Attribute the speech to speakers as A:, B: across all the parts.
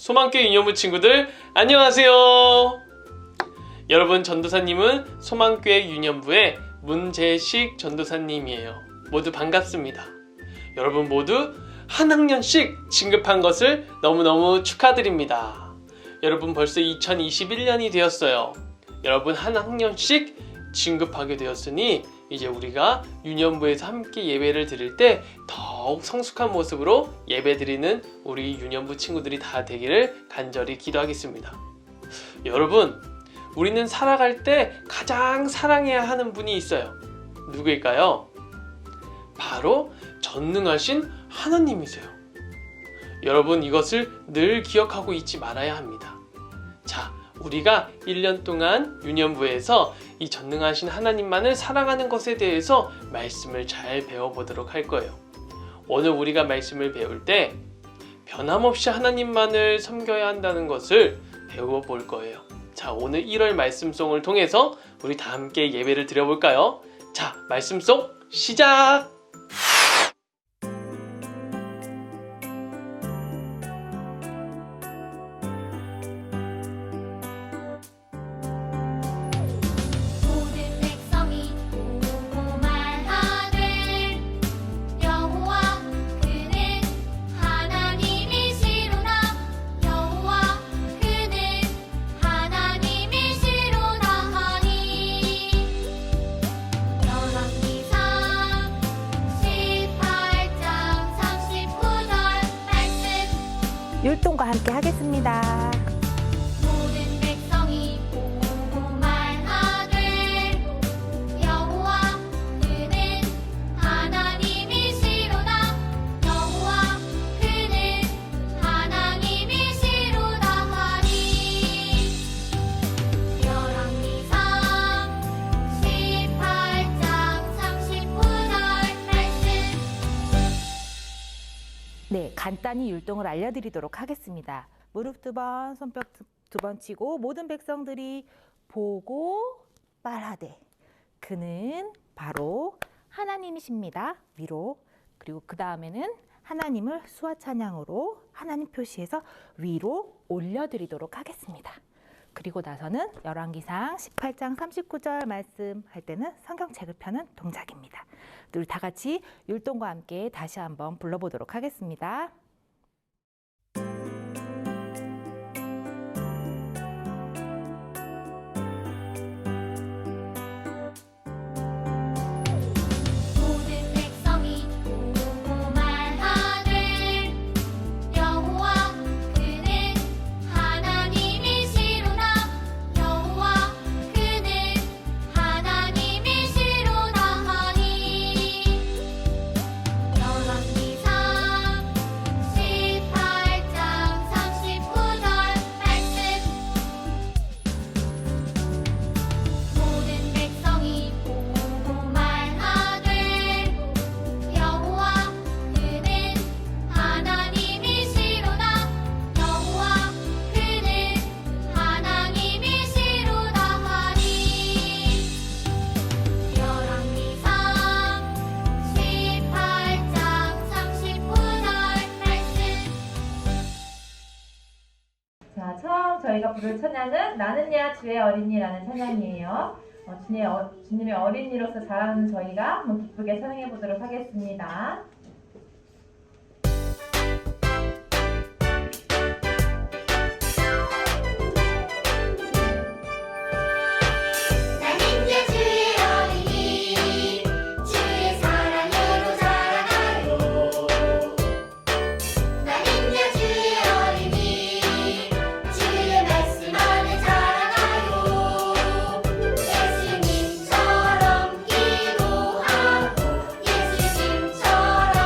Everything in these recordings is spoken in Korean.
A: 소망교회 유년부 친구들 안녕하세요. 여러분, 전도사님은 소망교회 유년부의 문재식 전도사님이에요. 모두 반갑습니다. 여러분 모두 한 학년씩 진급한 것을 너무너무 축하드립니다. 여러분 벌써 2021년이 되었어요. 여러분 한 학년씩 진급하게 되었으니 이제 우리가 유년부에서 함께 예배를 드릴 때 더욱 성숙한 모습으로 예배 드리는 우리 유년부 친구들이 다 되기를 간절히 기도하겠습니다. 여러분, 우리는 살아갈 때 가장 사랑해야 하는 분이 있어요. 누구일까요? 바로 전능하신 하나님이세요. 여러분, 이것을 늘 기억하고 있지 말아야 합니다. 자, 우리가 1년 동안 유년부에서 이 전능하신 하나님만을 사랑하는 것에 대해서 말씀을 잘 배워보도록 할 거예요. 오늘 우리가 말씀을 배울 때 변함없이 하나님만을 섬겨야 한다는 것을 배워볼 거예요. 자, 오늘 1월 말씀송을 통해서 우리 다 함께 예배를 드려볼까요? 자, 말씀송 시작!
B: 율동과 함께 하겠습니다.
C: 모든 백성이 보고 말하되 여호와 그는 하나님이시로다. 여호와 그는 하나님이시로다 하니. 열왕기상 18장 39절 말씀.
B: 네, 간단히 율동을 알려드리도록 하겠습니다. 무릎 2번, 손뼉 2번 치고 모든 백성들이 보고 말하되 그는 바로 하나님이십니다. 위로. 그리고 그 다음에는 하나님을 수화 찬양으로 하나님 표시해서 위로 올려드리도록 하겠습니다. 그리고 나서는 열왕기상 18장 39절 말씀할 때는 성경책을 펴는 동작입니다. 우리 다 같이 율동과 함께 다시 한번 불러보도록 하겠습니다.
C: 모든 백성이 보고 말하되 여호와 그는 하나님이시로다. 여호와 그는 하나님이시로다 하니. 열왕기상 18장 39절 말씀. 모든 백성이 보고 말하되 여호와 그는 하나님이시로다. 여호와 그는 하나님이시로다 하니. 열왕기상 18장 39절 말씀.
D: 자, 처음 저희가 부를 찬양은 나는야 주의 어린이라는 찬양이에요. 주님의 어린이로서 자라는 저희가 한번 기쁘게 찬양해 보도록 하겠습니다.
C: 나는야 주의 어린이 주의 사랑으로 자라나요. 나는야 주의 어린이 주의 말씀 안에 자라나요. 예수님처럼 기도하고 예수님처럼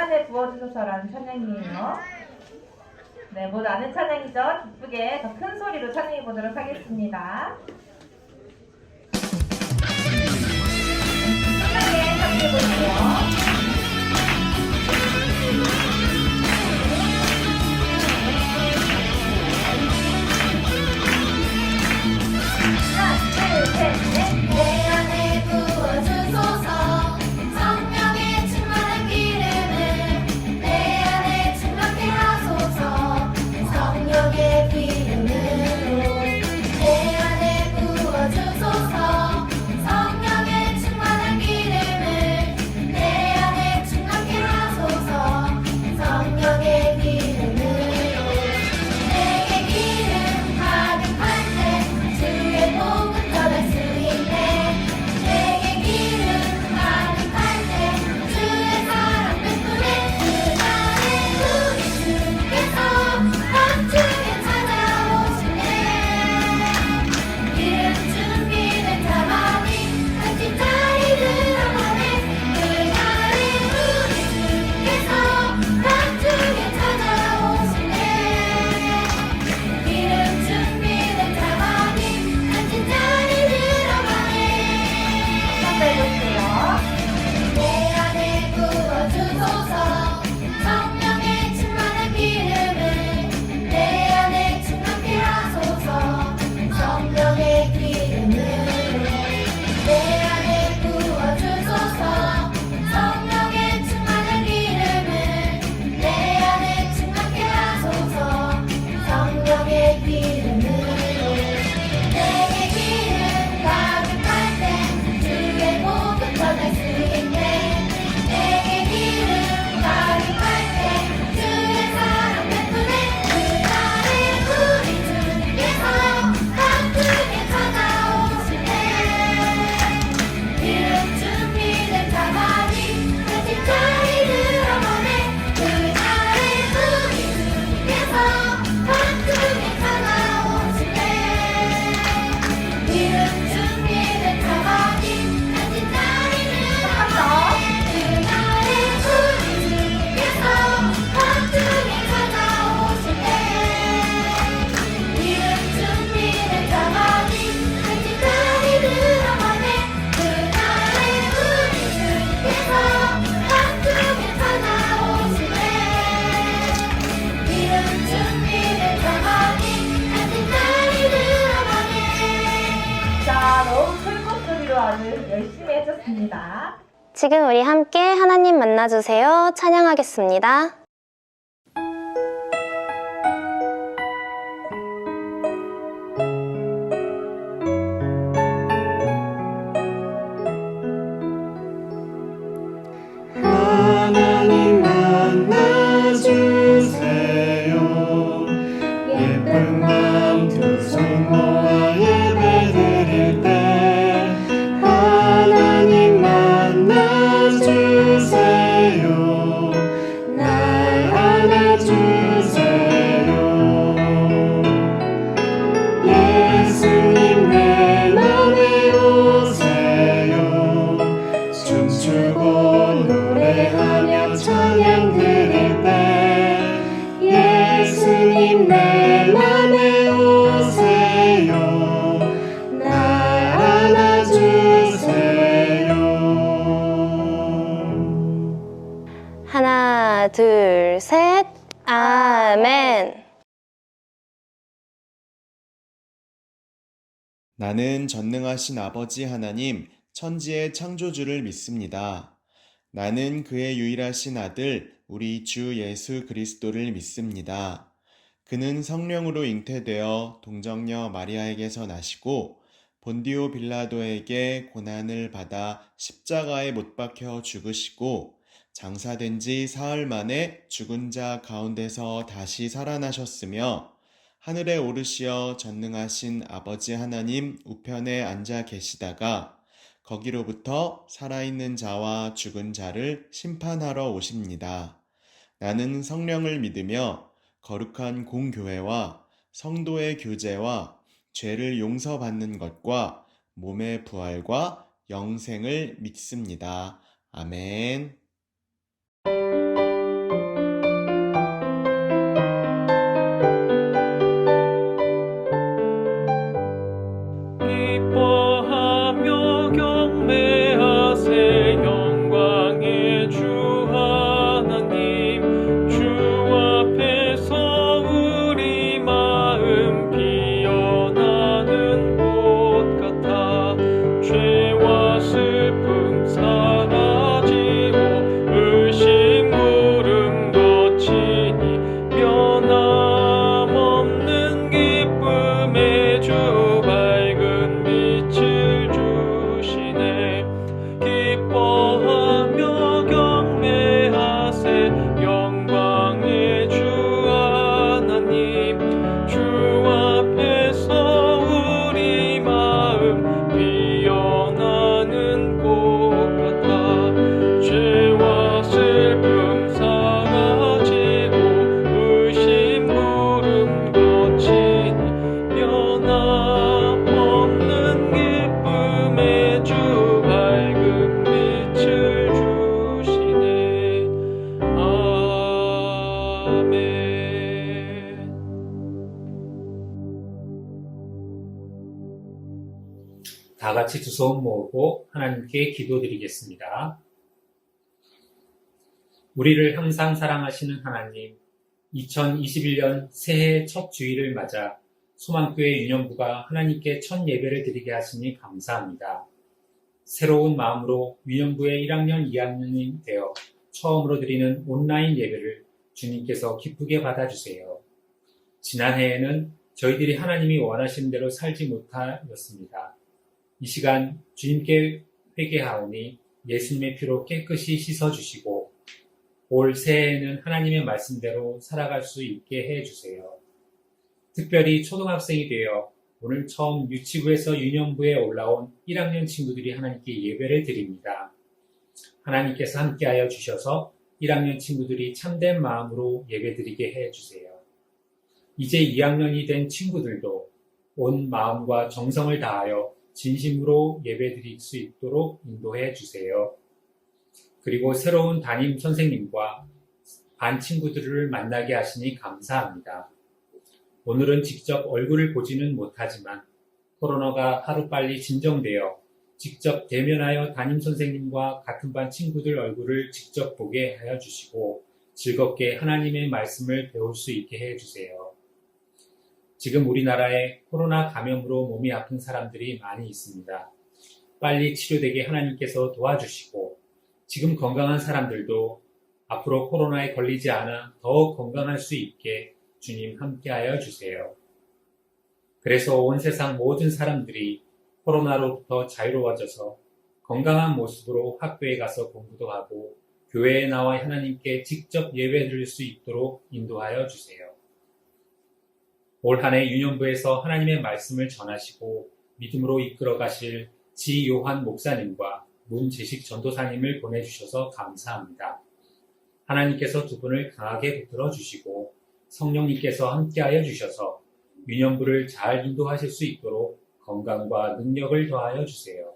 D: 안에 부어주소서라는 찬양이에요. 네, 모두 아는 찬양이죠? 기쁘게 더 큰 소리로 찬양해 보도록 하겠습니다. 편하게 함께 볼게요.
C: 내 안에 부어주소서 성령의 충만한 기름을 내 안에 충만케 하소서 성령의 기름으로 내 안에 부어주소서 성령의 충만한 기름을 내 안에 충만케 하소서 성령의 기름으로 내게 기름 가득할 때 주의 복음 전할 수 있네 내게 기름 가득할 때 주의 사랑 베푸네 그날에 우리 주께서 밤중에 찾아오시네 기름 준비된 자만이 같이 자리 들어가네 그날에 우리 주께서 밤중에 찾아오시네 기름 준비된 자만이 같이 자리 들어가네
D: 해볼게요.
C: 내 안에 부어주소서 성령의 충만한 기름을 내 안에 충만케 하소서 성령의 기름으로 내 안에 부어주소서 성령의 충만한 기름을 내 안에 충만케 하소서 성령의 기름으로 내게 기름 가득할 때 주의 복음 전할 수 있네 내게 기름 가득할 때 주의 사랑 베푸네 그날에 우리 주께서 밤중에 찾아오시네 기름 준비된 자만이 같이 자리 들어가네 그날에 우리 주께서 밤중에 찾아오시네 기름 준비된 자만이 같이 자리 들어가네 그날에 우리 주께서 밤중에 찾아오시네 기름 준비된 자만이 같이 자리 들어가네 그날에 우리 주께서 밤중에 찾아오시네 기름 준비된 자만이 같이 자리 들어가네
D: 자, 너무 큰 목소리로 아주 열심히 해줬습니다.
E: 지금 우리 함께 하나님 만나주세요. 찬양하겠습니다.
F: 하나님 만나주세요 예쁜 마음 두 손 모아 예배 드릴 때 하나님 만나주세요 날 안아주세요 예수님 내 맘에 오세요 춤추고 노래하며 찬양 드릴 때 예수님 내 맘에 오세요 날 안아주세요
E: 하나, 둘, 셋. 아멘.
G: 나는 전능하신 아버지 하나님, 천지의 창조주를 믿습니다. 나는 그의 유일하신 아들, 우리 주 예수 그리스도를 믿습니다. 그는 성령으로 잉태되어 동정녀 마리아에게서 나시고 본디오 빌라도에게 고난을 받아 십자가에 못 박혀 죽으시고 장사된 지 사흘 만에 죽은 자 가운데서 다시 살아나셨으며 하늘에 오르시어 전능하신 아버지 하나님 우편에 앉아 계시다가 거기로부터 살아있는 자와 죽은 자를 심판하러 오십니다. 나는 성령을 믿으며 거룩한 공교회와 성도의 교제와 죄를 용서받는 것과 몸의 부활과 영생을 믿습니다. 아멘.
H: 같이 두 손 모으고 하나님께 기도드리겠습니다. 우리를 항상 사랑하시는 하나님, 2021년 새해 첫 주일을 맞아 소망교회 유년부가 하나님께 첫 예배를 드리게 하시니 감사합니다. 새로운 마음으로 유년부의 1학년, 2학년이 되어 처음으로 드리는 온라인 예배를 주님께서 기쁘게 받아주세요. 지난해에는 저희들이 하나님이 원하시는 대로 살지 못하였습니다. 이 시간 주님께 회개하오니 예수님의 피로 깨끗이 씻어주시고 올 새해에는 하나님의 말씀대로 살아갈 수 있게 해주세요. 특별히 초등학생이 되어 오늘 처음 유치부에서 유년부에 올라온 1학년 친구들이 하나님께 예배를 드립니다. 하나님께서 함께하여 주셔서 1학년 친구들이 참된 마음으로 예배드리게 해주세요. 이제 2학년이 된 친구들도 온 마음과 정성을 다하여 진심으로 예배드릴 수 있도록 인도해 주세요. 그리고 새로운 담임 선생님과 반 친구들을 만나게 하시니 감사합니다. 오늘은 직접 얼굴을 보지는 못하지만 코로나가 하루빨리 진정되어 직접 대면하여 담임 선생님과 같은 반 친구들 얼굴을 직접 보게 하여 주시고 즐겁게 하나님의 말씀을 배울 수 있게 해 주세요. 지금 우리나라에 코로나 감염으로 몸이 아픈 사람들이 많이 있습니다. 빨리 치료되게 하나님께서 도와주시고 지금 건강한 사람들도 앞으로 코로나에 걸리지 않아 더 건강할 수 있게 주님 함께하여 주세요. 그래서 온 세상 모든 사람들이 코로나로부터 자유로워져서 건강한 모습으로 학교에 가서 공부도 하고 교회에 나와 하나님께 직접 예배드릴 수 있도록 인도하여 주세요. 올 한 해 유년부에서 하나님의 말씀을 전하시고 믿음으로 이끌어 가실 지요한 목사님과 문재식 전도사님을 보내주셔서 감사합니다. 하나님께서 두 분을 강하게 붙들어 주시고 성령님께서 함께하여 주셔서 유년부를 잘 인도하실 수 있도록 건강과 능력을 더하여 주세요.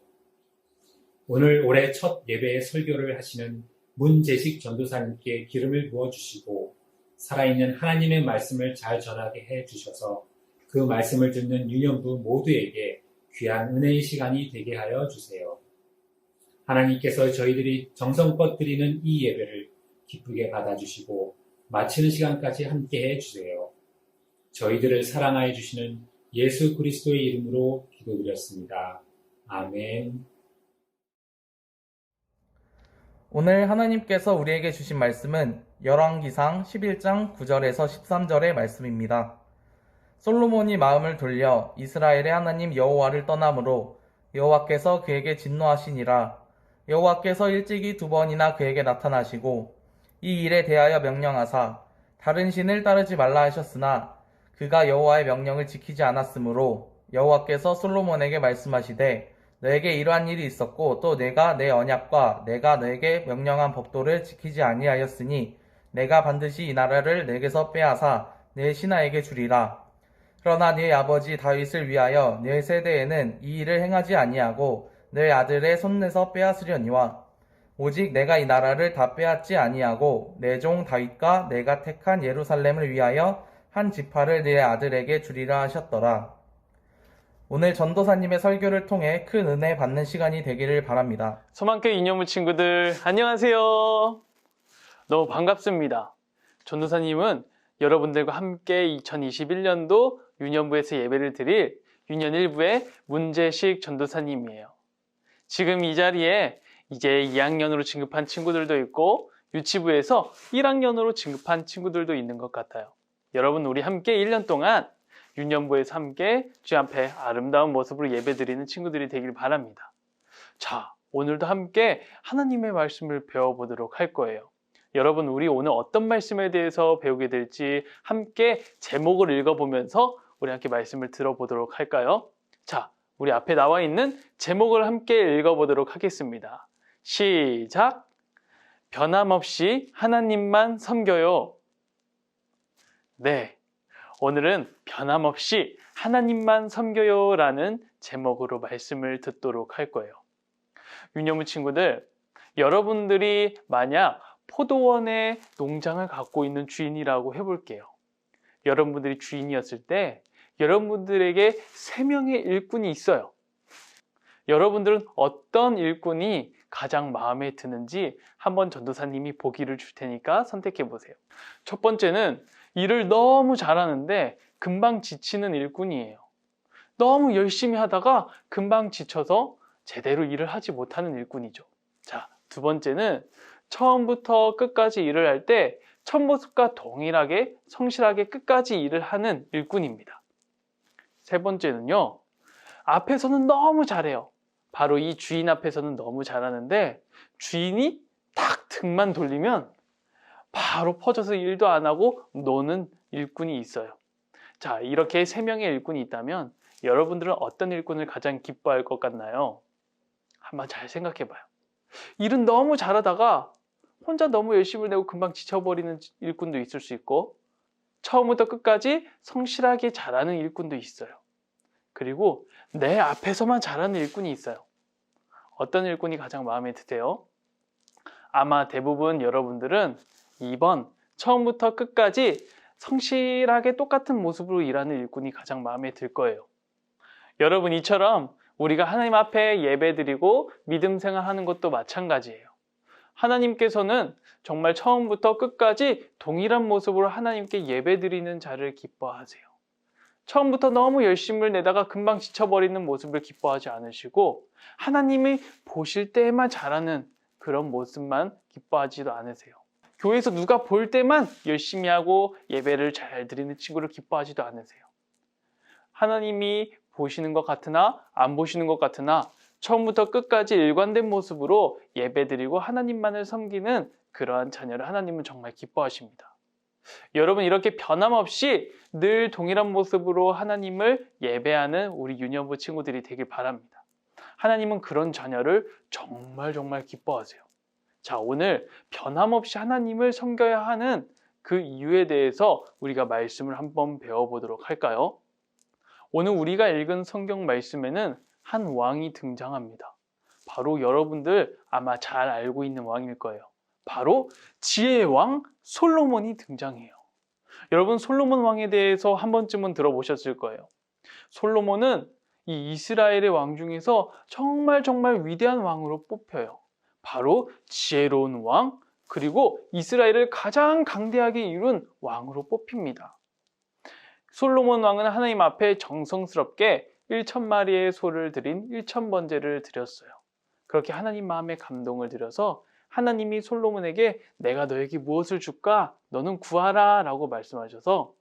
H: 오늘 올해 첫 예배의 설교를 하시는 문재식 전도사님께 기름을 부어주시고 살아있는 하나님의 말씀을 잘 전하게 해주셔서 그 말씀을 듣는 유년부 모두에게 귀한 은혜의 시간이 되게 하여 주세요. 하나님께서 저희들이 정성껏 드리는 이 예배를 기쁘게 받아주시고 마치는 시간까지 함께 해주세요. 저희들을 사랑하여 주시는 예수 그리스도의 이름으로 기도드렸습니다. 아멘.
I: 오늘 하나님께서 우리에게 주신 말씀은 열왕기상 11장 9절에서 13절의 말씀입니다. 솔로몬이 마음을 돌려 이스라엘의 하나님 여호와를 떠남으로 여호와께서 그에게 진노하시니라. 여호와께서 일찍이 2번이나 그에게 나타나시고 이 일에 대하여 명령하사 다른 신을 따르지 말라 하셨으나 그가 여호와의 명령을 지키지 않았으므로 여호와께서 솔로몬에게 말씀하시되 너에게 이러한 일이 있었고 또 내가 내 언약과 내가 너에게 명령한 법도를 지키지 아니하였으니 내가 반드시 이 나라를 내게서 빼앗아 내 신하에게 주리라. 그러나 네 아버지 다윗을 위하여 네 세대에는 이 일을 행하지 아니하고 네 아들의 손에서 빼앗으려니와 오직 내가 이 나라를 다 빼앗지 아니하고 내 종 다윗과 내가 택한 예루살렘을 위하여 한 지파를 네 아들에게 주리라 하셨더라. 오늘 전도사님의 설교를 통해 큰 은혜 받는 시간이 되기를 바랍니다.
A: 소망교회 유년부 친구들 안녕하세요. 너무 반갑습니다. 전도사님은 여러분들과 함께 2021년도 유년부에서 예배를 드릴 유년 1부의 문재식 전도사님이에요. 지금 이 자리에 이제 2학년으로 진급한 친구들도 있고 유치부에서 1학년으로 진급한 친구들도 있는 것 같아요. 여러분 우리 함께 1년 동안 유년부에서 함께 주 앞에 아름다운 모습으로 예배드리는 친구들이 되길 바랍니다. 자, 오늘도 함께 하나님의 말씀을 배워보도록 할 거예요. 여러분 우리 오늘 어떤 말씀에 대해서 배우게 될지 함께 제목을 읽어보면서 우리 함께 말씀을 들어보도록 할까요? 자, 우리 앞에 나와 있는 제목을 함께 읽어보도록 하겠습니다. 시작! 변함없이 하나님만 섬겨요. 네, 오늘은 변함없이 하나님만 섬겨요 라는 제목으로 말씀을 듣도록 할 거예요. 유년부 친구들, 여러분들이 만약 포도원의 농장을 갖고 있는 주인이라고 해볼게요. 여러분들이 주인이었을 때 여러분들에게 3명의 일꾼이 있어요. 여러분들은 어떤 일꾼이 가장 마음에 드는지 한번 전도사님이 보기를 줄 테니까 선택해 보세요. 첫 번째는 일을 너무 잘하는데 금방 지치는 일꾼이에요. 너무 열심히 하다가 금방 지쳐서 제대로 일을 하지 못하는 일꾼이죠. 자, 두 번째는 처음부터 끝까지 일을 할 때 첫 모습과 동일하게 성실하게 끝까지 일을 하는 일꾼입니다. 세 번째는요, 앞에서는 너무 잘해요. 바로 이 주인 앞에서는 너무 잘하는데 주인이 딱 등만 돌리면 바로 퍼져서 일도 안 하고 노는 일꾼이 있어요. 자, 이렇게 세 명의 일꾼이 있다면 여러분들은 어떤 일꾼을 가장 기뻐할 것 같나요? 한번 잘 생각해 봐요. 일은 너무 잘하다가 혼자 너무 열심을 내고 금방 지쳐버리는 일꾼도 있을 수 있고, 처음부터 끝까지 성실하게 잘하는 일꾼도 있어요. 그리고 내 앞에서만 잘하는 일꾼이 있어요. 어떤 일꾼이 가장 마음에 드세요? 아마 대부분 여러분들은 2번, 처음부터 끝까지 성실하게 똑같은 모습으로 일하는 일꾼이 가장 마음에 들 거예요. 여러분, 이처럼 우리가 하나님 앞에 예배드리고 믿음 생활하는 것도 마찬가지예요. 하나님께서는 정말 처음부터 끝까지 동일한 모습으로 하나님께 예배드리는 자를 기뻐하세요. 처음부터 너무 열심을 내다가 금방 지쳐버리는 모습을 기뻐하지 않으시고, 하나님이 보실 때에만 잘하는 그런 모습만 기뻐하지도 않으세요. 교회에서 누가 볼 때만 열심히 하고 예배를 잘 드리는 친구를 기뻐하지도 않으세요. 하나님이 보시는 것 같으나 안 보시는 것 같으나 처음부터 끝까지 일관된 모습으로 예배드리고 하나님만을 섬기는 그러한 자녀를 하나님은 정말 기뻐하십니다. 여러분, 이렇게 변함없이 늘 동일한 모습으로 하나님을 예배하는 우리 유년부 친구들이 되길 바랍니다. 하나님은 그런 자녀를 정말 기뻐하세요. 자, 오늘 변함없이 하나님을 섬겨야 하는 그 이유에 대해서 우리가 말씀을 한번 배워보도록 할까요? 오늘 우리가 읽은 성경 말씀에는 한 왕이 등장합니다. 바로 여러분들 아마 잘 알고 있는 왕일 거예요. 바로 지혜의 왕 솔로몬이 등장해요. 여러분, 솔로몬 왕에 대해서 한 번쯤은 들어보셨을 거예요. 솔로몬은 이 이스라엘의 왕 중에서 정말 위대한 왕으로 뽑혀요. 바로 지혜로운 왕, 그리고 이스라엘을 가장 강대하게 이룬 왕으로 뽑힙니다. 솔로몬 왕은 하나님 앞에 정성스럽게 1,000마리의 소를 드린 1,000번제를 드렸어요. 그렇게 하나님 마음에 감동을 들여서 하나님이 솔로몬에게 내가 너에게 무엇을 줄까? 너는 구하라 라고 말씀하셔서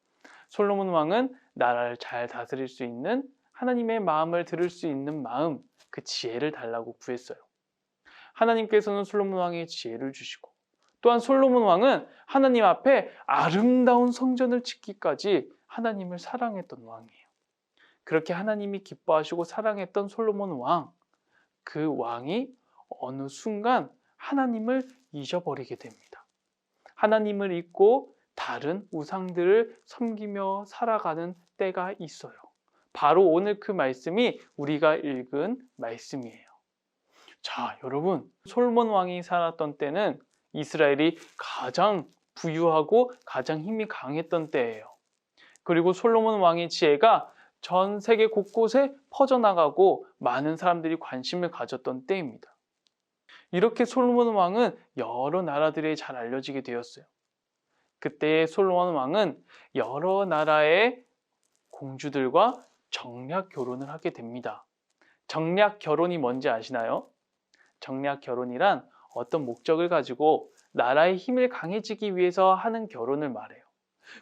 A: 솔로몬 왕은 나라를 잘 다스릴 수 있는 하나님의 마음을 들을 수 있는 마음, 그 지혜를 달라고 구했어요. 하나님께서는 솔로몬 왕에 지혜를 주시고, 또한 솔로몬 왕은 하나님 앞에 아름다운 성전을 짓기까지 하나님을 사랑했던 왕이에요. 그렇게 하나님이 기뻐하시고 사랑했던 솔로몬 왕, 그 왕이 어느 순간 하나님을 잊어버리게 됩니다. 하나님을 잊고 다른 우상들을 섬기며 살아가는 때가 있어요. 바로 오늘 그 말씀이 우리가 읽은 말씀이에요. 자, 여러분, 솔로몬 왕이 살았던 때는 이스라엘이 가장 부유하고 가장 힘이 강했던 때예요. 그리고 솔로몬 왕의 지혜가 전 세계 곳곳에 퍼져나가고 많은 사람들이 관심을 가졌던 때입니다. 이렇게 솔로몬 왕은 여러 나라들에 잘 알려지게 되었어요. 그때 솔로몬 왕은 여러 나라의 공주들과 정략 결혼을 하게 됩니다. 정략 결혼이 뭔지 아시나요? 정략 결혼이란 어떤 목적을 가지고 나라의 힘을 강해지기 위해서 하는 결혼을 말해요.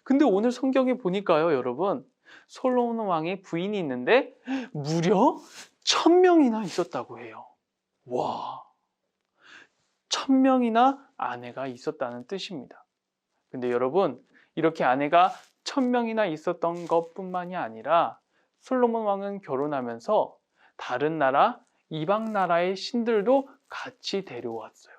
A: 근데 오늘 성경에 보니까요, 여러분, 솔로몬 왕의 부인이 있는데 무려 1,000명이나 있었다고 해요. 와, 1,000명이나 아내가 있었다는 뜻입니다. 근데 여러분, 이렇게 아내가 1,000명이나 있었던 것뿐만이 아니라 솔로몬 왕은 결혼하면서 다른 나라, 이방 나라의 신들도 같이 데려왔어요.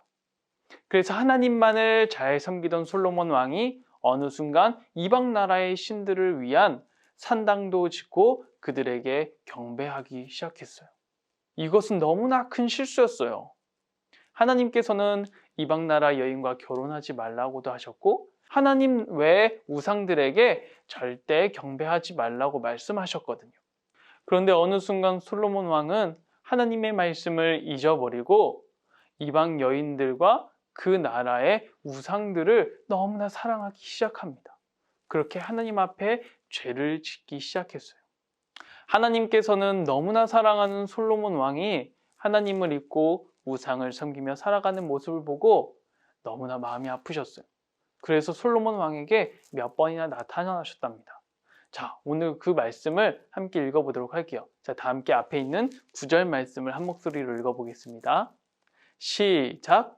A: 그래서 하나님만을 잘 섬기던 솔로몬 왕이 어느 순간 이방 나라의 신들을 위한 산당도 짓고 그들에게 경배하기 시작했어요. 이것은 너무나 큰 실수였어요. 하나님께서는 이방 나라 여인과 결혼하지 말라고도 하셨고, 하나님 외의 우상들에게 절대 경배하지 말라고 말씀하셨거든요. 그런데 어느 순간 솔로몬 왕은 하나님의 말씀을 잊어버리고 이방 여인들과 그 나라의 우상들을 너무나 사랑하기 시작합니다. 그렇게 하나님 앞에 죄를 짓기 시작했어요. 하나님께서는 너무나 사랑하는 솔로몬 왕이 하나님을 잊고 우상을 섬기며 살아가는 모습을 보고 너무나 마음이 아프셨어요. 그래서 솔로몬 왕에게 몇 번이나 나타나셨답니다. 자, 오늘 그 말씀을 함께 읽어보도록 할게요. 자, 다 함께 앞에 있는 9절 말씀을 한 목소리로 읽어보겠습니다. 시작!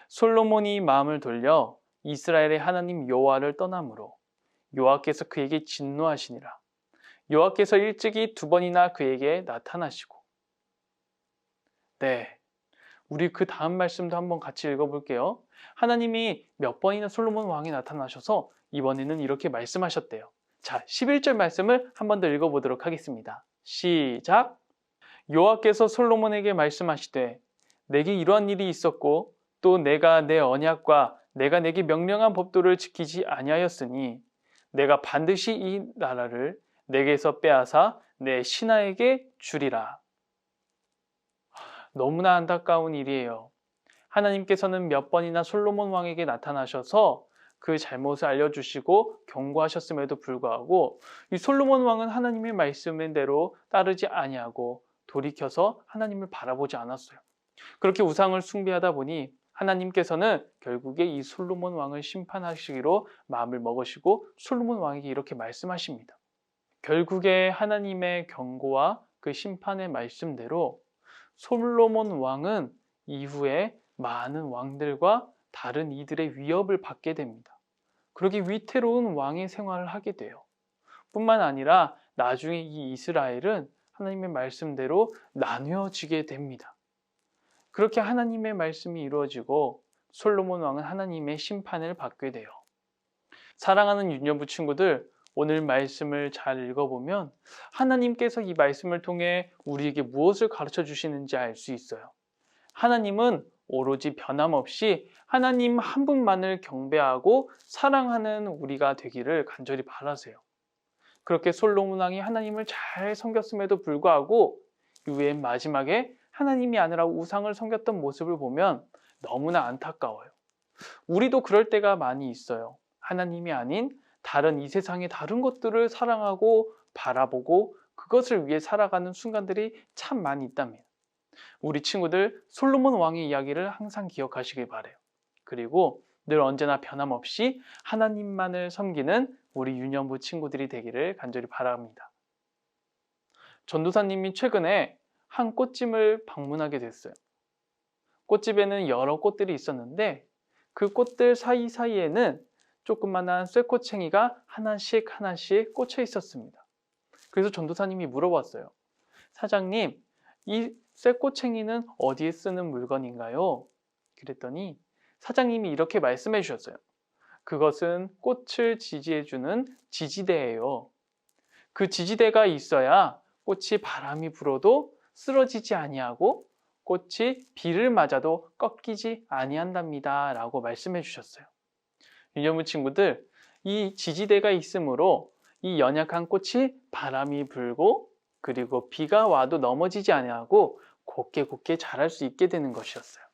A: 솔로몬이 마음을 돌려 이스라엘의 하나님 여호와를 떠나므로 여호와께서 그에게 진노하시니라. 여호와께서 일찍이 2번이나 그에게 나타나시고. 네, 우리 그 다음 말씀도 한번 같이 읽어볼게요. 하나님이 몇 번이나 솔로몬 왕에 나타나셔서 이번에는 이렇게 말씀하셨대요. 자, 11절 말씀을 한 번 더 읽어보도록 하겠습니다. 시작! 여호와께서 솔로몬에게 말씀하시되 내게 이러한 일이 있었고 또 내가 내 언약과 내가 내게 명령한 법도를 지키지 아니하였으니 내가 반드시 이 나라를 내게서 빼앗아 내 신하에게 주리라. 너무나 안타까운 일이에요. 하나님께서는 몇 번이나 솔로몬 왕에게 나타나셔서 그 잘못을 알려주시고 경고하셨음에도 불구하고 이 솔로몬 왕은 하나님의 말씀대로 따르지 아니하고 돌이켜서 하나님을 바라보지 않았어요. 그렇게 우상을 숭배하다 보니 하나님께서는 결국에 이 솔로몬 왕을 심판하시기로 마음을 먹으시고 솔로몬 왕에게 이렇게 말씀하십니다. 결국에 하나님의 경고와 그 심판의 말씀대로 솔로몬 왕은 이후에 많은 왕들과 다른 이들의 위협을 받게 됩니다. 그렇게 위태로운 왕의 생활을 하게 돼요. 뿐만 아니라 나중에 이 이스라엘은 하나님의 말씀대로 나뉘어지게 됩니다. 그렇게 하나님의 말씀이 이루어지고 솔로몬 왕은 하나님의 심판을 받게 돼요. 사랑하는 유년부 친구들, 오늘 말씀을 잘 읽어보면 하나님께서 이 말씀을 통해 우리에게 무엇을 가르쳐 주시는지 알 수 있어요. 하나님은 오로지 변함없이 하나님 한 분만을 경배하고 사랑하는 우리가 되기를 간절히 바라세요. 그렇게 솔로몬 왕이 하나님을 잘 섬겼음에도 불구하고 이후에 마지막에 하나님이 아니라 우상을 섬겼던 모습을 보면 너무나 안타까워요. 우리도 그럴 때가 많이 있어요. 하나님이 아닌 다른 이 세상의 다른 것들을 사랑하고 바라보고 그것을 위해 살아가는 순간들이 참 많이 있답니다. 우리 친구들 솔로몬 왕의 이야기를 항상 기억하시길 바라요. 그리고 늘 언제나 변함없이 하나님만을 섬기는 우리 유년부 친구들이 되기를 간절히 바랍니다. 전도사님이 최근에 한 꽃집을 방문하게 됐어요. 꽃집에는 여러 꽃들이 있었는데 그 꽃들 사이사이에는 조그만한 쇠꼬챙이가 하나씩 꽂혀 있었습니다. 그래서 전도사님이 물어봤어요. 사장님, 이 쇠꼬챙이는 어디에 쓰는 물건인가요? 그랬더니 사장님이 이렇게 말씀해 주셨어요. 그것은 꽃을 지지해주는 지지대예요. 그 지지대가 있어야 꽃이 바람이 불어도 쓰러지지 아니하고 꽃이 비를 맞아도 꺾이지 아니한답니다 라고 말씀해 주셨어요. 유년부 친구들, 이 지지대가 있으므로 이 연약한 꽃이 바람이 불고 그리고 비가 와도 넘어지지 아니하고 곱게 자랄 수 있게 되는 것이었어요.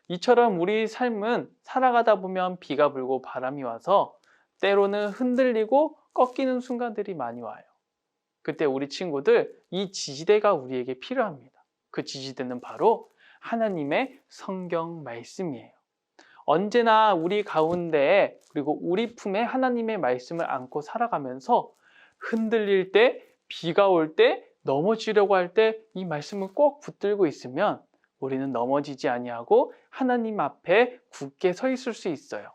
A: 이처럼 우리 삶은 살아가다 보면 비가 불고 바람이 와서 때로는 흔들리고 꺾이는 순간들이 많이 와요. 그때 우리 친구들, 이 지지대가 우리에게 필요합니다. 그 지지대는 바로 하나님의 성경 말씀이에요. 언제나 우리 가운데 그리고 우리 품에 하나님의 말씀을 안고 살아가면서 흔들릴 때, 비가 올 때, 넘어지려고 할 때 이 말씀을 꼭 붙들고 있으면 우리는 넘어지지 아니하고 하나님 앞에 굳게 서 있을 수 있어요.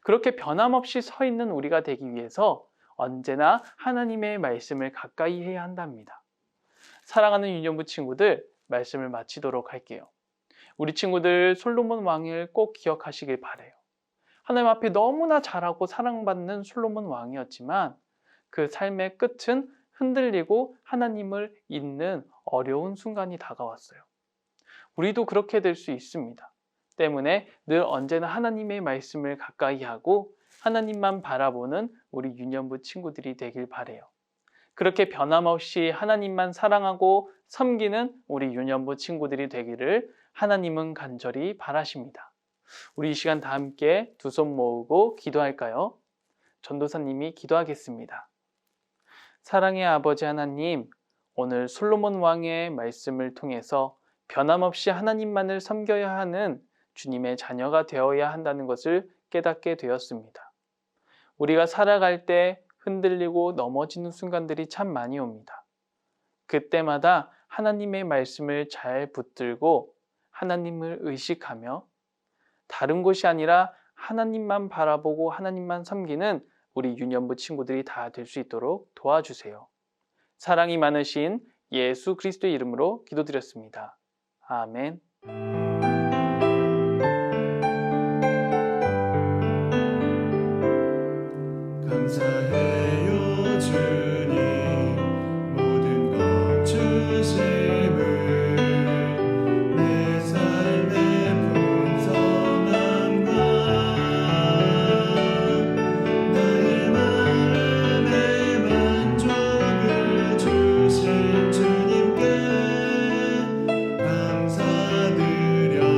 A: 그렇게 변함없이 서 있는 우리가 되기 위해서 언제나 하나님의 말씀을 가까이 해야 한답니다. 사랑하는 유년부 친구들, 말씀을 마치도록 할게요. 우리 친구들 솔로몬 왕을 꼭 기억하시길 바라요. 하나님 앞에 너무나 잘하고 사랑받는 솔로몬 왕이었지만 그 삶의 끝은 흔들리고 하나님을 잊는 어려운 순간이 다가왔어요. 우리도 그렇게 될 수 있습니다. 때문에 늘 언제나 하나님의 말씀을 가까이 하고 하나님만 바라보는 우리 유년부 친구들이 되길 바라요. 그렇게 변함없이 하나님만 사랑하고 섬기는 우리 유년부 친구들이 되기를 하나님은 간절히 바라십니다. 우리 이 시간 다 함께 두 손 모으고 기도할까요? 전도사님이 기도하겠습니다. 사랑의 아버지 하나님, 오늘 솔로몬 왕의 말씀을 통해서 변함없이 하나님만을 섬겨야 하는 주님의 자녀가 되어야 한다는 것을 깨닫게 되었습니다. 우리가 살아갈 때 흔들리고 넘어지는 순간들이 참 많이 옵니다. 그때마다 하나님의 말씀을 잘 붙들고 하나님을 의식하며 다른 곳이 아니라 하나님만 바라보고 하나님만 섬기는 우리 유년부 친구들이 다 될 수 있도록 도와주세요. 사랑이 많으신 예수 그리스도의 이름으로 기도드렸습니다. 아멘.
G: 감사해요 주님 모든 것 주심을 내 삶의 풍성함과 나의 마음의 만족을 주신 주님께 감사드려요.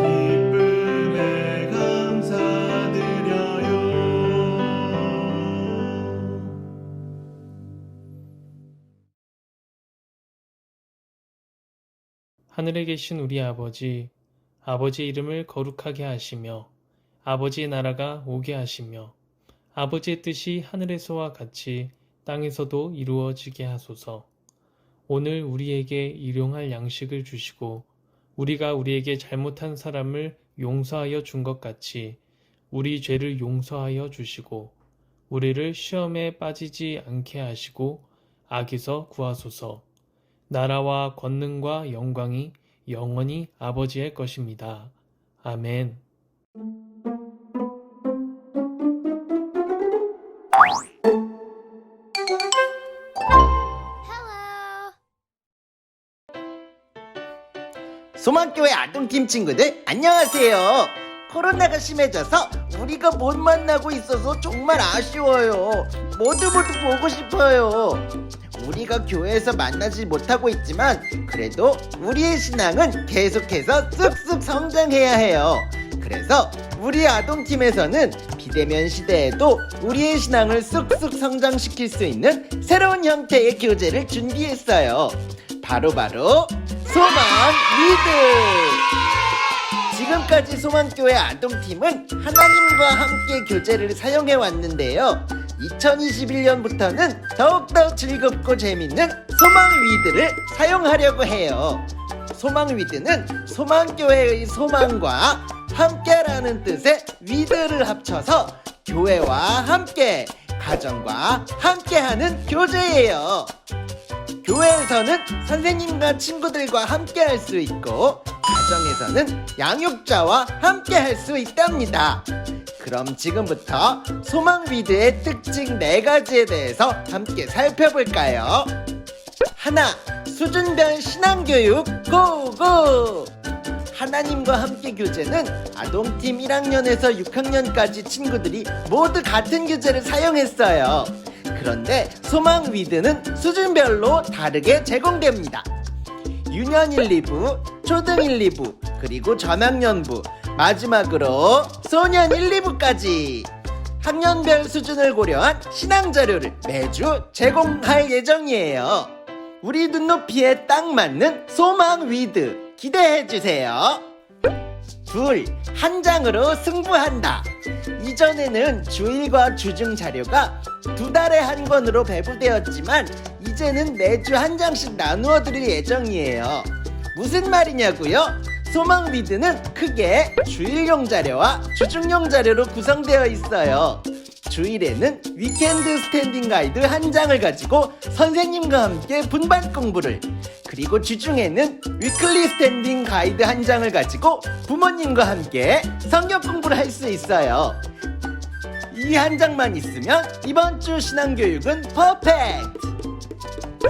G: 기쁨에 감사드려요.
A: 하늘에 계신 우리 아버지, 아버지의 이름을 거룩하게 하시며 아버지의 나라가 오게 하시며 아버지의 뜻이 하늘에서와 같이 땅에서도 이루어지게 하소서. 오늘 우리에게 일용할 양식을 주시고 우리가 우리에게 잘못한 사람을 용서하여 준 것 같이 우리 죄를 용서하여 주시고 우리를 시험에 빠지지 않게 하시고 악에서 구하소서. 나라와 권능과 영광이 영원히 아버지의 것입니다. 아멘.
J: 소망교회 아동팀 친구들 안녕하세요. 코로나가 심해져서 우리가 못 만나고 있어서 정말 아쉬워요. 모두 보고 싶어요. 우리가 교회에서 만나지 못하고 있지만 그래도 우리의 신앙은 계속해서 쑥쑥 성장해야 해요. 그래서 우리 아동팀에서는 비대면 시대에도 우리의 신앙을 쑥쑥 성장시킬 수 있는 새로운 형태의 교재를 준비했어요. 바로 소망 리드! 지금까지 소망교회 아동팀은 하나님과 함께 교재를 사용해 왔는데요. 2021년부터는 더욱더 즐겁고 재밌는 소망 위드를 사용하려고 해요. 소망 위드는 소망교회의 소망과 함께라는 뜻의 위드를 합쳐서 교회와 함께, 가정과 함께하는 교재예요. 교회에서는 선생님과 친구들과 함께 할 수 있고 가정에서는 양육자와 함께 할 수 있답니다. 그럼 지금부터 소망 위드의 특징 4가지에 대해서 함께 살펴볼까요? 하나, 수준별 신앙교육 고고! 하나님과 함께 교재는 아동팀 1학년에서 6학년까지 친구들이 모두 같은 교재를 사용했어요. 그런데 소망 위드는 수준별로 다르게 제공됩니다. 유년 1, 2부, 초등 1, 2부, 그리고 저학년부, 마지막으로 소년 1, 2부까지 학년별 수준을 고려한 신앙 자료를 매주 제공할 예정이에요. 우리 눈높이에 딱 맞는 소망 위드 기대해주세요. 둘, 한 장으로 승부한다. 이전에는 주일과 주중 자료가 2달에 한 권으로 배부되었지만 이제는 매주 한 장씩 나누어 드릴 예정이에요. 무슨 말이냐고요? 소망 위드는 크게 주일용 자료와 주중용 자료로 구성되어 있어요. 주일에는 위켄드 스탠딩 가이드 한 장을 가지고 선생님과 함께 분반 공부를, 그리고 주중에는 위클리 스탠딩 가이드 한 장을 가지고 부모님과 함께 성경 공부를 할 수 있어요. 이 한 장만 있으면 이번 주 신앙교육은 퍼펙트!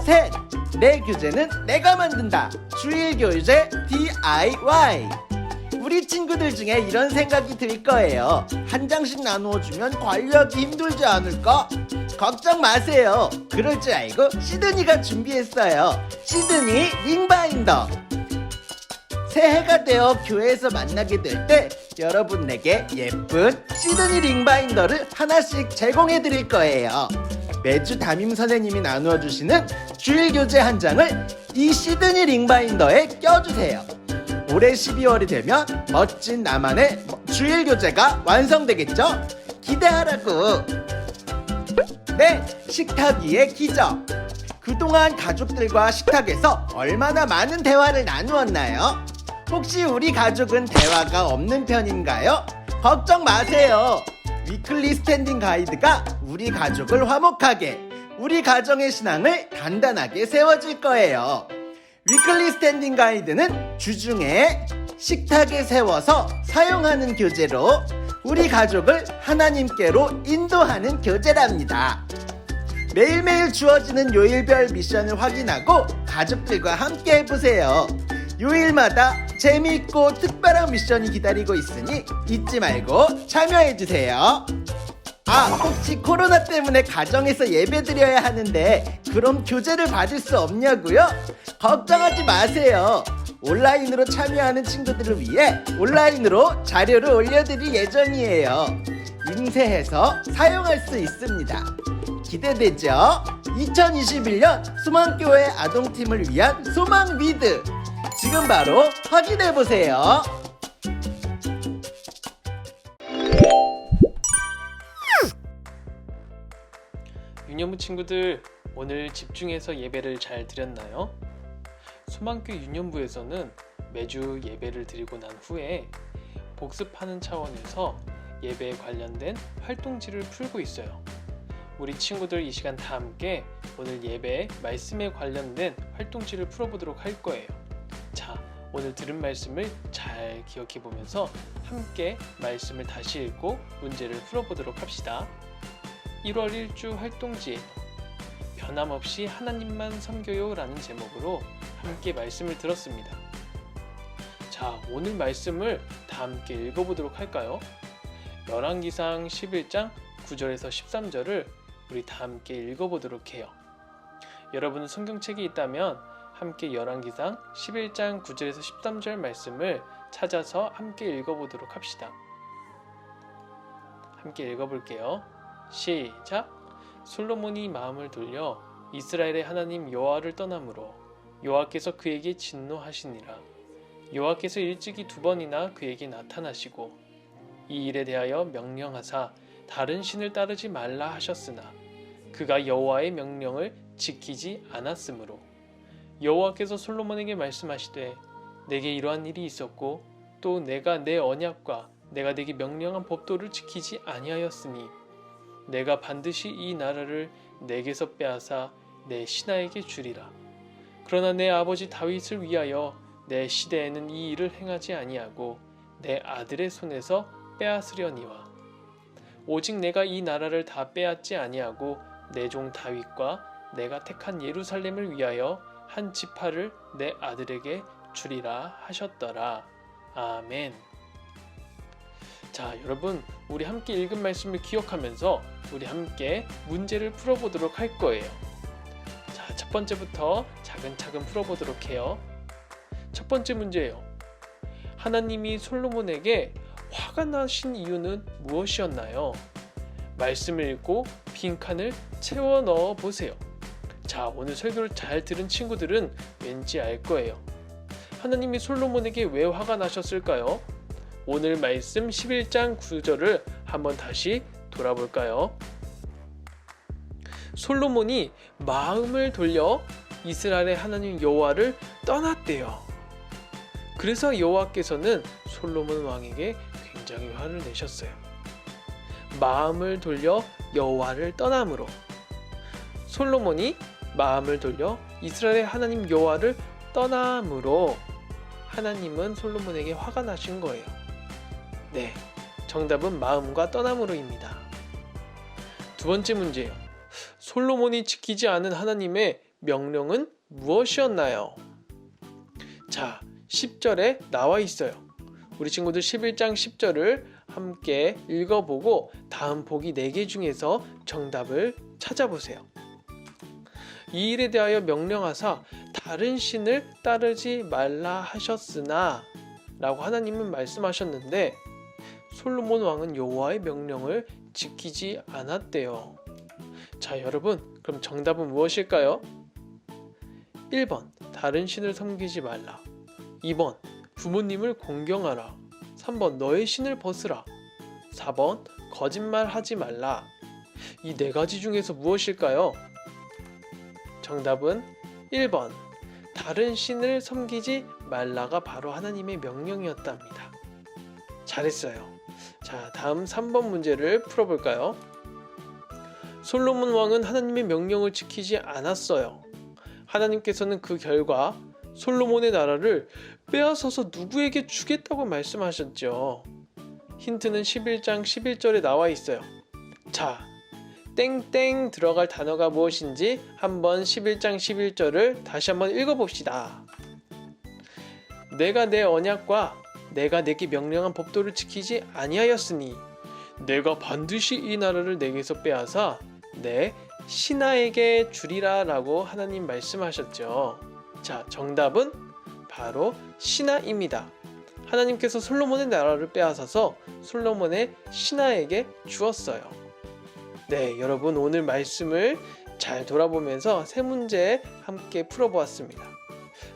J: 셋, 내 교재는 내가 만든다. 주일 교재 DIY. 우리 친구들 중에 이런 생각이 들 거예요. 한 장씩 나누어 주면 관리하기 힘들지 않을까? 걱정 마세요. 그럴 줄 알고 시드니가 준비했어요. 시드니 링바인더. 새해가 되어 교회에서 만나게 될 때 여러분에게 예쁜 시드니 링바인더를 하나씩 제공해 드릴 거예요. 매주 담임 선생님이 나누어 주시는 주일 교재 한 장을 이 시드니 링바인더에 껴주세요. 올해 12월이 되면 멋진 나만의 주일 교재가 완성되겠죠? 기대하라고. 네, 식탁 위의 기적. 그동안 가족들과 식탁에서 얼마나 많은 대화를 나누었나요? 혹시 우리 가족은 대화가 없는 편인가요? 걱정 마세요. 위클리 스탠딩 가이드가 우리 가족을 화목하게, 우리 가정의 신앙을 단단하게 세워줄 거예요. 위클리 스탠딩 가이드는 주중에 식탁에 세워서 사용하는 교재로 우리 가족을 하나님께로 인도하는 교재랍니다. 매일매일 주어지는 요일별 미션을 확인하고 가족들과 함께 해보세요. 요일마다 재미있고 특별한 미션이 기다리고 있으니 잊지 말고 참여해주세요. 혹시 코로나 때문에 가정에서 예배드려야 하는데 그럼 교재를 받을 수 없냐고요? 걱정하지 마세요. 온라인으로 참여하는 친구들을 위해 온라인으로 자료를 올려드릴 예정이에요. 인쇄해서 사용할 수 있습니다. 기대되죠? 2021년 소망교회 아동팀을 위한 소망 위드, 지금 바로 확인해보세요.
A: 유년부 친구들, 오늘 집중해서 예배를 잘 드렸나요? 소망교회 유년부에서는 매주 예배를 드리고 난 후에 복습하는 차원에서 예배에 관련된 활동지를 풀고 있어요. 우리 친구들 이 시간 다 함께 오늘 예배 말씀에 관련된 활동지를 풀어보도록 할 거예요. 자, 오늘 들은 말씀을 잘 기억해 보면서 함께 말씀을 다시 읽고 문제를 풀어보도록 합시다. 1월 1주 활동지에 변함없이 하나님만 섬겨요 라는 제목으로 함께 말씀을 들었습니다. 자, 오늘 말씀을 다 함께 읽어보도록 할까요? 열왕기상 11장 9절에서 13절을 우리 다 함께 읽어보도록 해요. 여러분 성경책이 있다면 함께 열왕기상 11장 9절에서 13절 말씀을 찾아서 함께 읽어보도록 합시다. 함께 읽어볼게요. 시작! 솔로몬이 마음을 돌려 이스라엘의 하나님 여호와를 떠나므로 여호와께서 그에게 진노하시니라. 여호와께서 일찍이 2번이나 그에게 나타나시고 이 일에 대하여 명령하사 다른 신을 따르지 말라 하셨으나 그가 여호와의 명령을 지키지 않았으므로 여호와께서 솔로몬에게 말씀하시되 내게 이러한 일이 있었고 또 내가 내 언약과 내가 내게 명령한 법도를 지키지 아니하였으니 내가 반드시 이 나라를 내게서 빼앗아 내 신하에게 주리라. 그러나 내 아버지 다윗을 위하여 내 시대에는 이 일을 행하지 아니하고 내 아들의 손에서 빼앗으려니와 오직 내가 이 나라를 다 빼앗지 아니하고 내 종 다윗과 내가 택한 예루살렘을 위하여 한 지파를 내 아들에게 주리라 하셨더라. 아멘. 자, 여러분, 우리 함께 읽은 말씀을 기억하면서 우리 함께 문제를 풀어보도록 할 거예요. 자, 첫 번째부터 차근차근 풀어보도록 해요. 첫 번째 문제예요. 하나님이 솔로몬에게 화가 나신 이유는 무엇이었나요? 말씀을 읽고 빈칸을 채워 넣어 보세요. 자, 오늘 설교를 잘 들은 친구들은 왠지 알 거예요. 하나님이 솔로몬에게 왜 화가 나셨을까요? 오늘 말씀 11장 9절을 한번 다시 돌아볼까요? 솔로몬이 마음을 돌려 이스라엘의 하나님 여호와를 떠났대요. 그래서 여호와께서는 솔로몬 왕에게 굉장히 화를 내셨어요. 마음을 돌려 여호와를 떠남으로 솔로몬이 마음을 돌려 이스라엘의 하나님 여호와를 떠남으로 하나님은 솔로몬에게 화가 나신 거예요. 네, 정답은 마음과 떠남으로입니다. 두 번째 문제예요. 솔로몬이 지키지 않은 하나님의 명령은 무엇이었나요? 자, 10절에 나와 있어요. 우리 친구들 11장 10절을 함께 읽어보고 다음 보기 4개 중에서 정답을 찾아보세요. 이 일에 대하여 명령하사 다른 신을 따르지 말라 하셨으나 라고 하나님은 말씀하셨는데 솔로몬 왕은 여호와의 명령을 지키지 않았대요. 자, 여러분, 그럼 정답은 무엇일까요? 1번 다른 신을 섬기지 말라. 2번 부모님을 공경하라. 3번 너의 신을 벗으라. 4번 거짓말하지 말라. 이 4가지 중에서 무엇일까요? 정답은 1번 다른 신을 섬기지 말라가 바로 하나님의 명령이었답니다. 잘했어요. 자, 다음 3번 문제를 풀어볼까요? 솔로몬 왕은 하나님의 명령을 지키지 않았어요. 하나님께서는 그 결과 솔로몬의 나라를 빼앗아서 누구에게 주겠다고 말씀하셨죠. 힌트는 11장 11절에 나와 있어요. 자, 땡땡 들어갈 단어가 무엇인지 한번 11장 11절을 다시 한번 읽어봅시다. 내가 내 언약과 내가 내게 명령한 법도를 지키지 아니하였으니 내가 반드시 이 나라를 내게서 빼앗아 내 신하에게 주리라 라고 하나님 말씀하셨죠. 자, 정답은 바로 신하입니다. 하나님께서 솔로몬의 나라를 빼앗아서 솔로몬의 신하에게 주었어요. 네, 여러분 오늘 말씀을 잘 돌아보면서 3문제 함께 풀어보았습니다.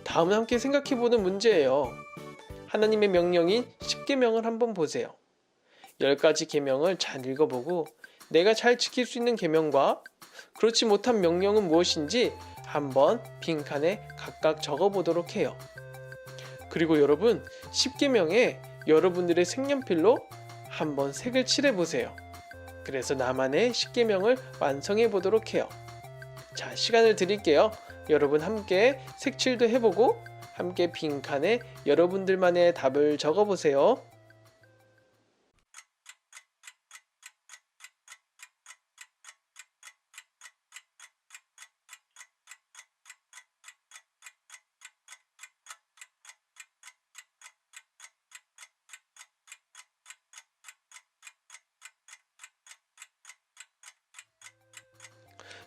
A: 다음은 함께 생각해보는 문제예요. 하나님의 명령인 10계명을 한번 보세요. 10가지 계명을 잘 읽어보고 내가 잘 지킬 수 있는 계명과 그렇지 못한 명령은 무엇인지 한번 빈칸에 각각 적어보도록 해요. 그리고 여러분 10계명에 여러분들의 색연필로 한번 색을 칠해보세요. 그래서 나만의 10계명을 완성해 보도록 해요. 자, 시간을 드릴게요. 여러분 함께 색칠도 해보고 함께 빈칸에 여러분들만의 답을 적어보세요.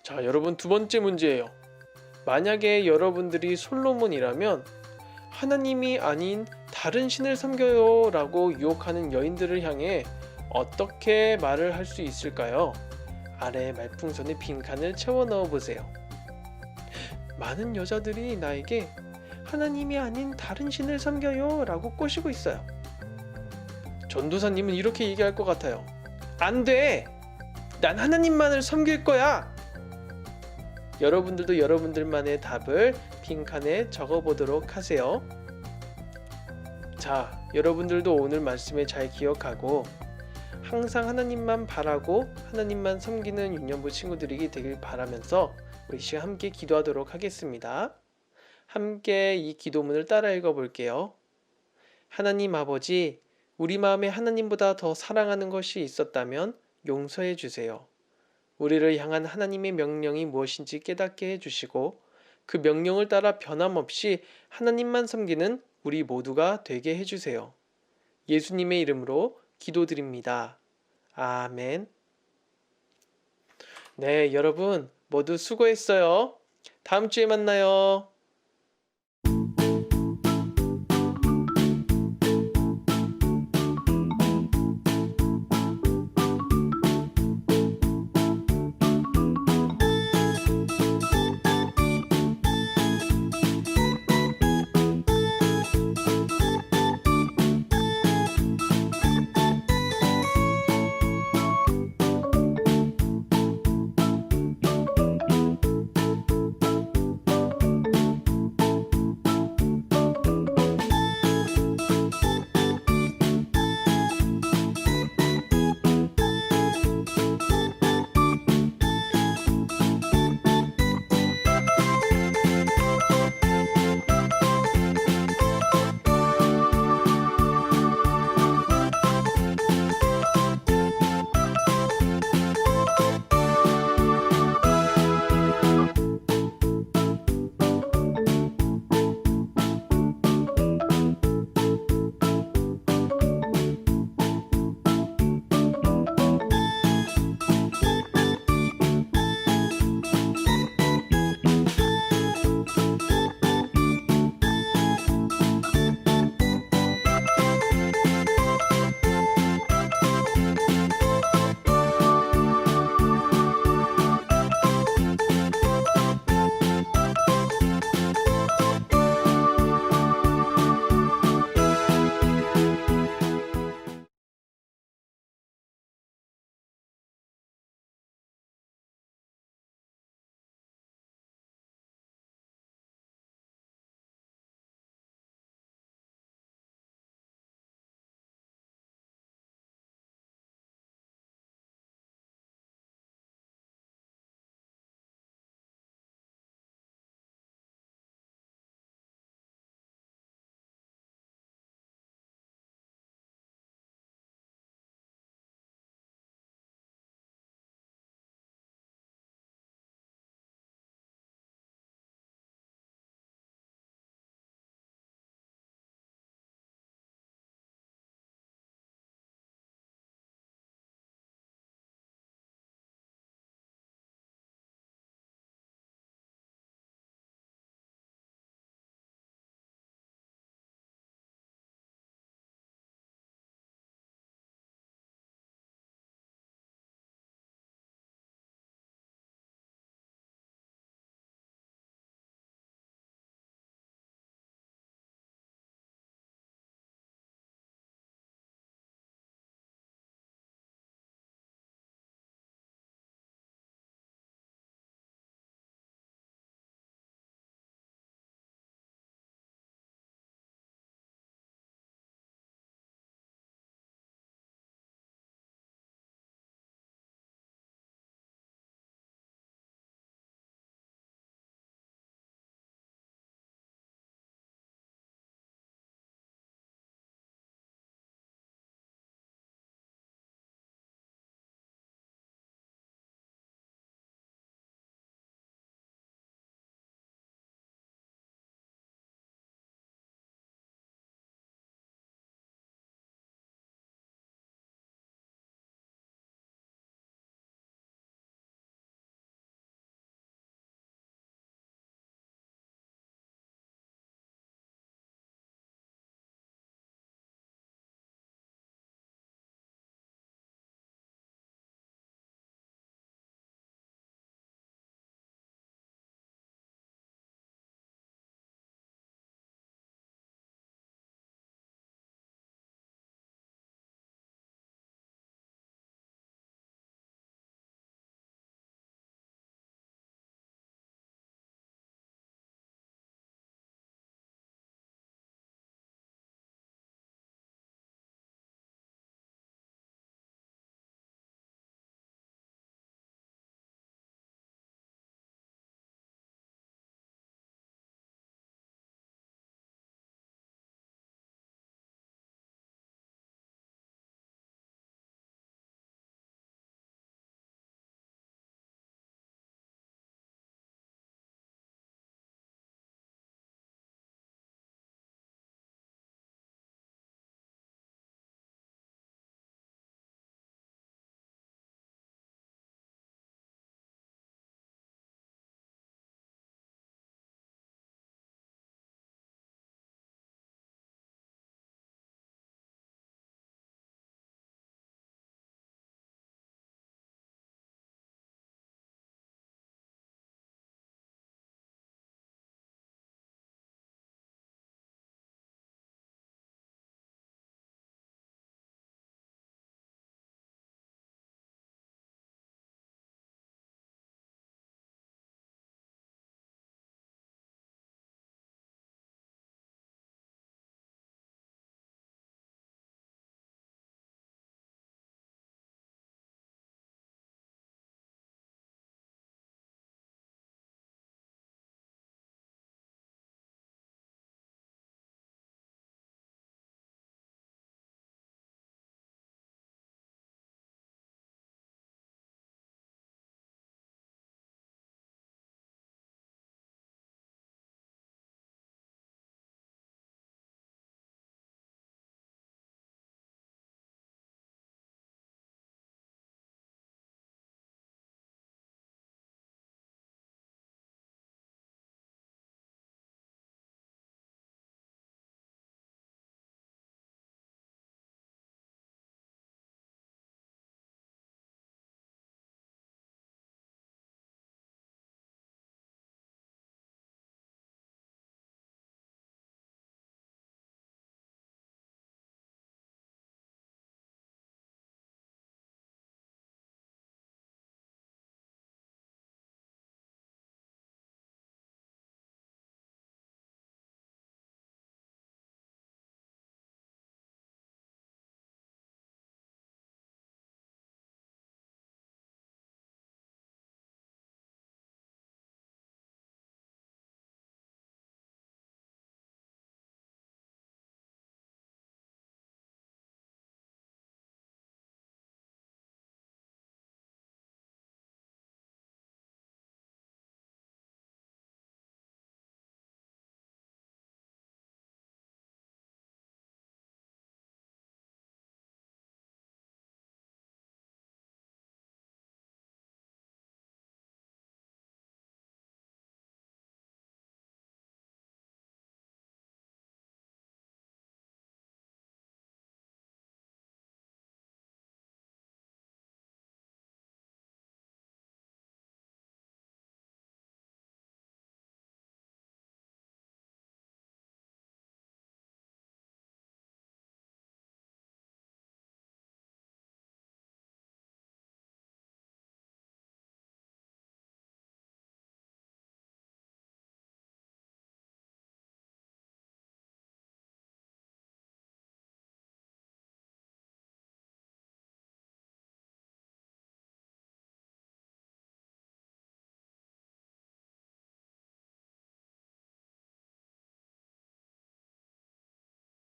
A: 자, 여러분 2번째 문제예요. 만약에 여러분들이 솔로몬이라면 하나님이 아닌 다른 신을 섬겨요 라고 유혹하는 여인들을 향해 어떻게 말을 할 수 있을까요? 아래 말풍선에 빈칸을 채워 넣어 보세요. 많은 여자들이 나에게 하나님이 아닌 다른 신을 섬겨요 라고 꼬시고 있어요. 전도사님은 이렇게 얘기할 것 같아요. 안 돼! 난 하나님만을 섬길 거야! 여러분들도 여러분들만의 답을 빈칸에 적어보도록 하세요. 자, 여러분들도 오늘 말씀을 잘 기억하고 항상 하나님만 바라고 하나님만 섬기는 유년부 친구들이 되길 바라면서 우리 시간 함께 기도하도록 하겠습니다. 함께 이 기도문을 따라 읽어볼게요. 하나님 아버지, 우리 마음에 하나님보다 더 사랑하는 것이 있었다면 용서해 주세요. 우리를 향한 하나님의 명령이 무엇인지 깨닫게 해주시고 그 명령을 따라 변함없이 하나님만 섬기는 우리 모두가 되게 해주세요. 예수님의 이름으로 기도드립니다. 아멘. 네, 여러분 모두 수고했어요. 다음 주에 만나요.